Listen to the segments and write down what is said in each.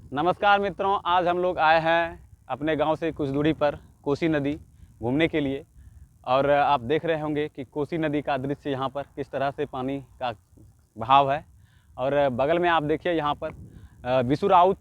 नमस्कार मित्रों, आज हम लोग आए हैं अपने गांव से कुछ दूरी पर कोसी नदी घूमने के लिए। और आप देख रहे होंगे कि कोसी नदी का दृश्य यहाँ पर किस तरह से पानी का बहाव है। और बगल में आप देखिए यहाँ पर विसुराउत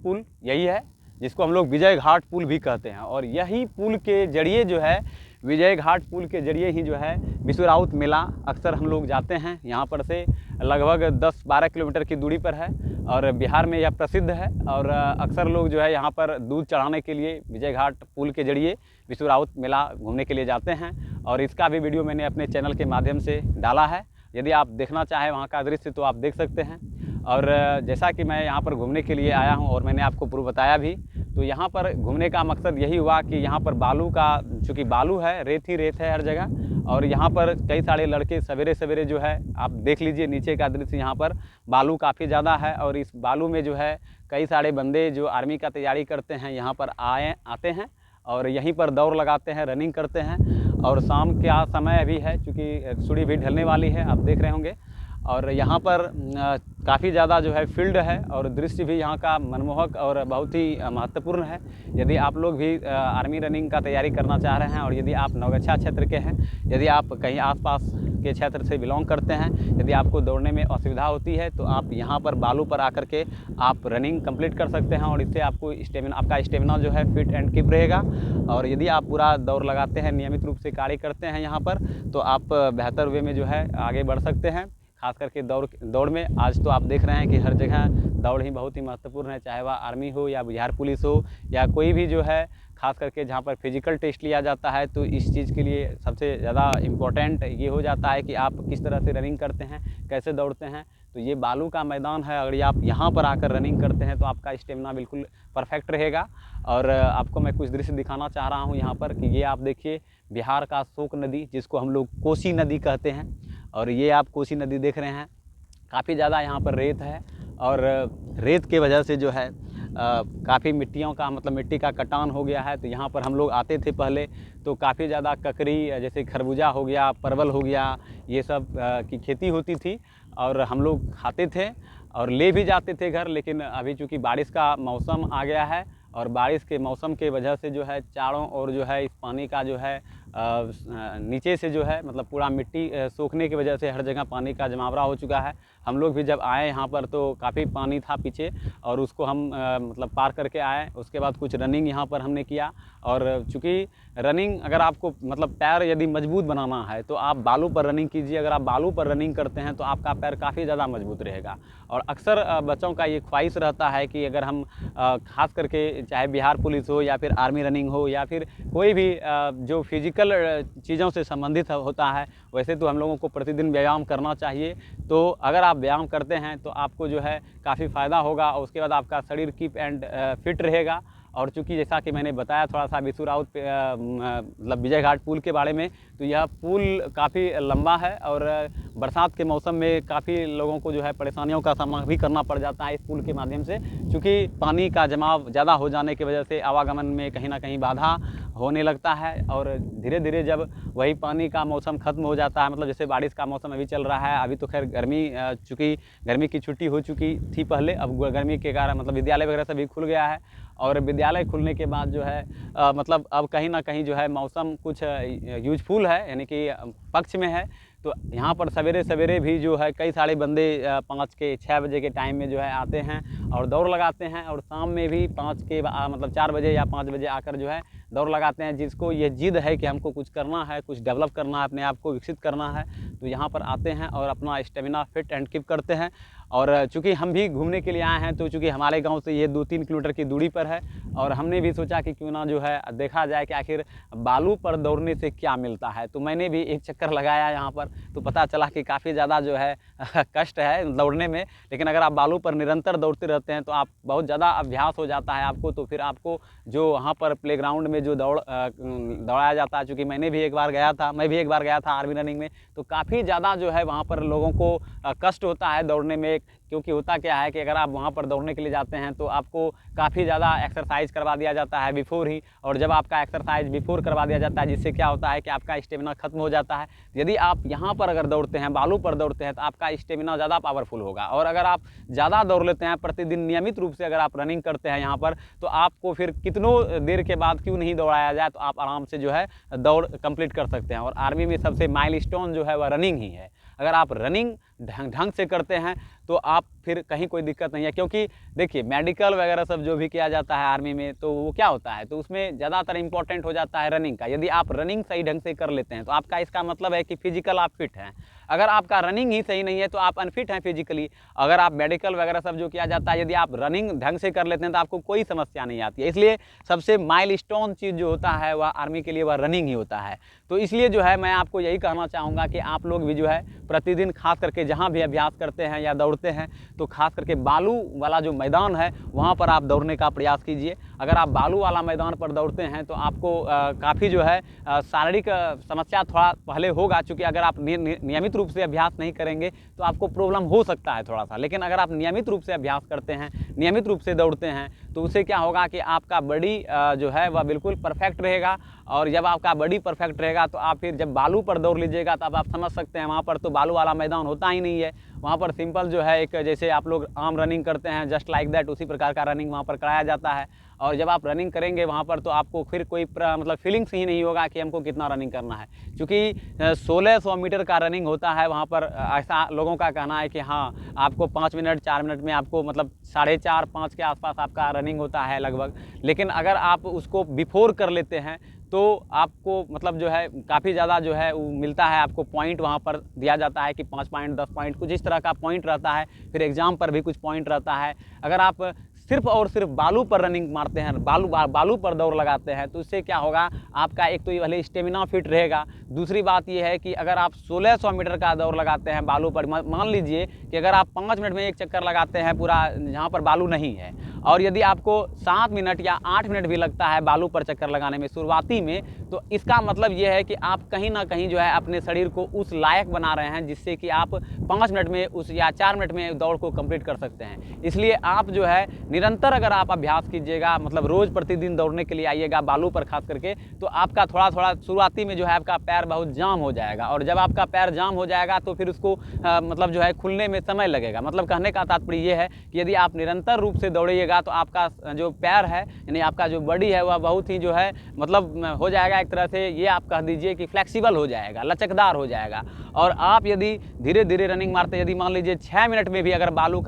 पुल यही है, जिसको हम लोग विजय घाट पुल भी कहते हैं। और यही पुल के जरिए जो है, विजय घाट पुल के जरिए ही जो है विसुराउत मेला अक्सर हम लोग जाते हैं। यहाँ पर से लगभग 10-12 किलोमीटर की दूरी पर है और बिहार में यह प्रसिद्ध है। और अक्सर लोग जो है यहाँ पर दूध चढ़ाने के लिए विजय घाट पुल के जरिए विसुराउत मेला घूमने के लिए जाते हैं। और इसका भी वीडियो मैंने अपने चैनल के माध्यम से डाला है, यदि आप देखना चाहें वहाँ का दृश्य तो आप देख सकते हैं। और जैसा कि मैं यहाँ पर घूमने के लिए आया हूँ और मैंने आपको पूर्व बताया भी, तो यहाँ पर घूमने का मकसद यही हुआ कि यहाँ पर बालू का, चूँकि बालू है, रेत ही रेत है हर जगह। और यहाँ पर कई सारे लड़के सवेरे सवेरे जो है, आप देख लीजिए नीचे का दृश्य, यहाँ पर बालू काफ़ी ज़्यादा है। और इस बालू में जो है कई सारे बंदे जो आर्मी का तैयारी करते हैं यहाँ पर आते हैं और यहीं पर दौड़ लगाते हैं, रनिंग करते हैं। और शाम का समय भी है, चूँकि सूर्य भी ढलने वाली है, आप देख रहे होंगे। और यहाँ पर काफ़ी ज़्यादा जो है फील्ड है और दृश्य भी यहाँ का मनमोहक और बहुत ही महत्वपूर्ण है। यदि आप लोग भी आर्मी रनिंग का तैयारी करना चाह रहे हैं और यदि आप नवगछा क्षेत्र के हैं, यदि आप कहीं आसपास के क्षेत्र से बिलोंग करते हैं, यदि आपको दौड़ने में असुविधा होती है तो आप यहाँ पर बालू पर आकर के आप रनिंग कंप्लीट कर सकते हैं। और इससे आपको आपका स्टेमिना जो है फिट एंड कीप रहेगा। और यदि आप पूरा दौड़ लगाते हैं, नियमित रूप से कार्य करते हैं यहाँ पर, तो आप बेहतर वे में जो है आगे बढ़ सकते हैं। खास करके दौड़ में आज तो आप देख रहे हैं कि हर जगह दौड़ ही बहुत ही महत्वपूर्ण है, चाहे वह आर्मी हो या बिहार पुलिस हो या कोई भी जो है, खास करके जहाँ पर फिजिकल टेस्ट लिया जाता है। तो इस चीज़ के लिए सबसे ज़्यादा इम्पोर्टेंट ये हो जाता है कि आप किस तरह से रनिंग करते हैं, कैसे दौड़ते हैं। तो ये बालू का मैदान है, अगर आप यहाँ पर आकर रनिंग करते हैं तो आपका स्टेमिना बिल्कुल परफेक्ट रहेगा। और आपको मैं कुछ दृश्य दिखाना चाह रहा हूँ यहाँ पर कि ये आप देखिए बिहार का शोक नदी, जिसको हम लोग कोसी नदी कहते हैं। और ये आप कोसी नदी देख रहे हैं, काफ़ी ज़्यादा यहाँ पर रेत है। और रेत के वजह से जो है काफ़ी मिट्टियों का, मतलब मिट्टी का कटान हो गया है। तो यहाँ पर हम लोग आते थे पहले तो काफ़ी ज़्यादा ककड़ी, जैसे खरबूजा हो गया, परवल हो गया, ये सब की खेती होती थी और हम लोग खाते थे और ले भी जाते थे घर। लेकिन अभी चूँकि बारिश का मौसम आ गया है और बारिश के मौसम के वजह से जो है चारों ओर जो है इस पानी का जो है नीचे से जो है, मतलब पूरा मिट्टी सूखने की वजह से हर जगह पानी का जमावड़ा हो चुका है। हम लोग भी जब आए यहाँ पर तो काफ़ी पानी था पीछे और उसको हम मतलब पार करके आए। उसके बाद कुछ रनिंग यहाँ पर हमने किया। और चूँकि रनिंग, अगर आपको मतलब पैर यदि मजबूत बनाना है तो आप बालू पर रनिंग कीजिए। अगर आप बालू पर रनिंग करते हैं तो आपका पैर काफ़ी ज़्यादा मजबूत रहेगा। और अक्सर बच्चों का ये ख्वाहिश रहता है कि अगर हम खास करके चाहे बिहार पुलिस हो या फिर आर्मी रनिंग हो या फिर कोई भी जो फिजिकल चीज़ों से संबंधित होता है, वैसे तो हम लोगों को प्रतिदिन व्यायाम करना चाहिए। तो अगर आप व्यायाम करते हैं तो आपको जो है काफ़ी फ़ायदा होगा और उसके बाद आपका शरीर कीप एंड फिट रहेगा। और चूँकि जैसा कि मैंने बताया थोड़ा सा विसुराउत मतलब विजय घाट पुल के बारे में, तो यह पुल काफ़ी लंबा है और बरसात के मौसम में काफ़ी लोगों को जो है परेशानियों का सामना भी करना पड़ जाता है इस पुल के माध्यम से। चूँकि पानी का जमाव ज़्यादा हो जाने की वजह से आवागमन में कहीं ना कहीं बाधा होने लगता है। और धीरे धीरे जब वही पानी का मौसम ख़त्म हो जाता है, मतलब जैसे बारिश का मौसम अभी चल रहा है, अभी तो खैर गर्मी, चूँकि गर्मी की छुट्टी हो चुकी थी पहले, अब गर्मी के कारण मतलब विद्यालय वगैरह सभी खुल गया है। और विद्यालय खुलने के बाद जो है मतलब अब कहीं ना कहीं जो है मौसम कुछ यूजफुल है, यानी कि पक्ष में है। तो यहाँ पर सवेरे सवेरे भी जो है कई सारे बंदे 5 के 6 बजे के टाइम में जो है आते हैं और दौड़ लगाते हैं। और शाम में भी 5 के मतलब 4 बजे या 5 बजे आकर जो है दौड़ लगाते हैं। जिसको ये जिद है कि हमको कुछ करना है, कुछ डेवलप करना है, अपने आप को विकसित करना है, तो यहाँ पर आते हैं और अपना स्टेमिना फिट एंड कीप करते हैं। और चूँकि हम भी घूमने के लिए आए हैं, तो चूँकि हमारे गांव से ये 2-3 किलोमीटर की दूरी पर है और हमने भी सोचा कि क्यों ना जो है देखा जाए कि आखिर बालू पर दौड़ने से क्या मिलता है। तो मैंने भी एक चक्कर लगाया यहाँ पर, तो पता चला कि काफ़ी ज़्यादा जो है कष्ट है दौड़ने में। लेकिन अगर आप बालू पर निरंतर दौड़ते रहते हैं तो आप बहुत ज़्यादा अभ्यास हो जाता है आपको, तो फिर आपको जो वहाँ पर प्लेग्राउंड में जो दौड़ाया जाता है, चूँकि मैं भी एक बार गया था आर्मी रनिंग में, तो काफ़ी ज़्यादा जो है वहाँ पर लोगों को कष्ट होता है दौड़ने में। क्योंकि होता क्या है कि अगर आप वहाँ पर दौड़ने के लिए जाते हैं तो आपको काफ़ी ज़्यादा एक्सरसाइज करवा दिया जाता है बिफोर ही, और जब आपका एक्सरसाइज बिफोर करवा दिया जाता है जिससे क्या होता है कि आपका स्टेमिना खत्म हो जाता है। यदि आप यहाँ पर अगर दौड़ते हैं, बालू पर दौड़ते हैं, तो आपका स्टेमिना ज़्यादा पावरफुल होगा। और अगर आप ज़्यादा दौड़ लेते हैं प्रतिदिन नियमित रूप से, अगर आप रनिंग करते हैं यहाँ पर, तो आपको फिर कितनों देर के बाद क्यों नहीं दौड़ाया जाए, तो आप आराम से जो है दौड़ कंप्लीट कर सकते हैं। और आर्मी में सबसे माइलस्टोन जो है वह रनिंग ही है। अगर आप रनिंग ढंग से करते हैं तो आप फिर कहीं कोई दिक्कत नहीं है, क्योंकि देखिए मेडिकल वगैरह सब जो भी किया जाता है आर्मी में, तो वो क्या होता है, तो उसमें ज़्यादातर इंपॉर्टेंट हो जाता है रनिंग का। यदि आप रनिंग सही ढंग से कर लेते हैं तो आपका इसका मतलब है कि फिजिकल आप फिट हैं। अगर आपका रनिंग ही सही नहीं है तो आप अनफिट हैं फिजिकली। अगर आप मेडिकल वगैरह सब जो किया जाता है, यदि आप रनिंग ढंग से कर लेते हैं तो आपको कोई समस्या नहीं आती है। इसलिए सबसे माइलस्टोन चीज़ जो होता है वह आर्मी के लिए वह रनिंग ही होता है। तो इसलिए जो है मैं आपको यही कहना चाहूँगा कि आप लोग भी जो है प्रतिदिन खास करके जहाँ भी अभ्यास करते हैं या दौड़ते हैं, तो खास करके बालू वाला जो मैदान है वहाँ पर आप दौड़ने का प्रयास कीजिए। अगर आप बालू वाला मैदान पर दौड़ते हैं तो आपको काफ़ी जो है शारीरिक समस्या थोड़ा पहले होगा, चूँकि अगर आप नियमित रूप से अभ्यास नहीं करेंगे तो आपको प्रॉब्लम हो सकता है थोड़ा सा। लेकिन अगर आप नियमित रूप से अभ्यास करते हैं, नियमित रूप से दौड़ते हैं, तो उससे क्या होगा कि आपका बॉडी जो है वह बिल्कुल परफेक्ट रहेगा। और जब आपका बॉडी परफेक्ट रहेगा तो आप फिर जब बालू पर दौड़ लीजिएगा तब आप समझ सकते हैं वहाँ पर तो बालू वाला मैदान होता ही नहीं है। वहाँ पर सिंपल जो है एक जैसे आप लोग आम रनिंग करते हैं जस्ट लाइक दैट, उसी प्रकार का रनिंग वहाँ पर कराया जाता है। और जब आप रनिंग करेंगे वहाँ पर तो आपको फिर कोई मतलब फीलिंग्स ही नहीं होगा कि हमको कितना रनिंग करना है, क्योंकि 1600 मीटर का रनिंग होता है वहाँ पर। ऐसा लोगों का कहना है कि हाँ आपको 5 मिनट 4 मिनट में आपको मतलब 4:30-5 के आसपास आपका रनिंग होता है लगभग। लेकिन अगर आप उसको बिफोर कर लेते हैं तो आपको मतलब जो है काफ़ी ज़्यादा जो है वो मिलता है, आपको पॉइंट वहाँ पर दिया जाता है कि 5 पॉइंट 10 पॉइंट कुछ इस तरह का पॉइंट रहता है। फिर एग्ज़ाम पर भी कुछ पॉइंट रहता है। अगर आप सिर्फ और सिर्फ बालू पर रनिंग मारते हैं, बालू पर दौड़ लगाते हैं, तो इससे क्या होगा, आपका एक तो ये भले स्टेमिना फिट रहेगा। दूसरी बात ये है कि अगर आप 1600 मीटर का दौड़ लगाते हैं बालू पर, मान लीजिए कि अगर आप 5 मिनट में एक चक्कर लगाते हैं पूरा जहाँ पर बालू नहीं है, और यदि आपको 7 मिनट या 8 मिनट भी लगता है बालू पर चक्कर लगाने में शुरुआती में, तो इसका मतलब ये है कि आप कहीं ना कहीं जो है अपने शरीर को उस लायक बना रहे हैं जिससे कि आप 5 मिनट में उस या 4 मिनट में दौड़ को कंप्लीट कर सकते हैं। इसलिए आप जो है निरंतर अगर आप अभ्यास कीजिएगा, मतलब रोज़ प्रतिदिन दौड़ने के लिए आइएगा बालू पर खास करके, तो आपका थोड़ा थोड़ा शुरुआती में जो है आपका पैर बहुत जाम हो जाएगा। और जब आपका पैर जाम हो जाएगा तो फिर उसको मतलब जो है खुलने में समय लगेगा। मतलब कहने का तात्पर्य ये है कि यदि आप निरंतर रूप से दौड़िएगा तो आपका जो पैर है यानी आपका जो बॉडी है वह बहुत ही जो है मतलब हो जाएगा एक तरह से, ये आप कह दीजिए कि फ्लेक्सिबल हो जाएगा, लचकदार हो जाएगा। और आप यदि धीरे धीरे रनिंग मारते, यदि मान लीजिए 6 मिनट में भी अगर बालू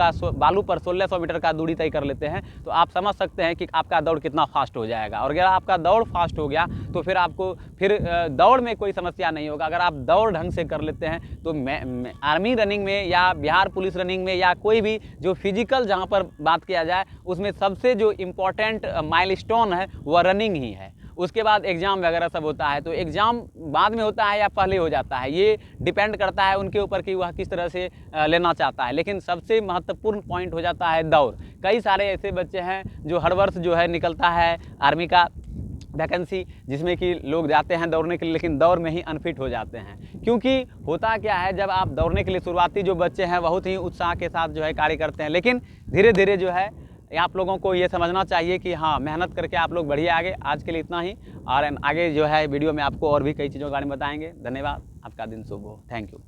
पर 1600 मीटर का दूरी तय कर लेते हैं, तो आप समझ सकते हैं कि आपका दौड़ कितना फास्ट हो जाएगा। और अगर आपका दौड़ फास्ट हो गया तो फिर आपको फिर दौड़ में कोई समस्या नहीं होगा। अगर आप दौड़ ढंग से कर लेते हैं तो आर्मी रनिंग में या बिहार पुलिस रनिंग में या कोई भी जो फिजिकल जहाँ पर बात किया जाए उसमें सबसे जो इम्पोर्टेंट माइलस्टोन है वह रनिंग ही है। उसके बाद एग्ज़ाम वगैरह सब होता है, तो एग्ज़ाम बाद में होता है या पहले हो जाता है, ये डिपेंड करता है उनके ऊपर कि वह किस तरह से लेना चाहता है। लेकिन सबसे महत्वपूर्ण पॉइंट हो जाता है दौड़। कई सारे ऐसे बच्चे हैं जो हर वर्ष जो है निकलता है आर्मी का वैकेंसी, जिसमें कि लोग जाते हैं दौड़ने के लिए लेकिन दौड़ में ही अनफिट हो जाते हैं। क्योंकि होता क्या है, जब आप दौड़ने के लिए शुरुआती जो बच्चे हैं बहुत ही उत्साह के साथ जो है कार्य करते हैं, लेकिन धीरे धीरे जो है आप लोगों को ये समझना चाहिए कि हाँ मेहनत करके आप लोग बढ़िए आगे। आज के लिए इतना ही, और आगे जो है वीडियो में आपको और भी कई चीज़ों के बारे में बताएंगे। धन्यवाद, आपका दिन शुभ हो। Thank you.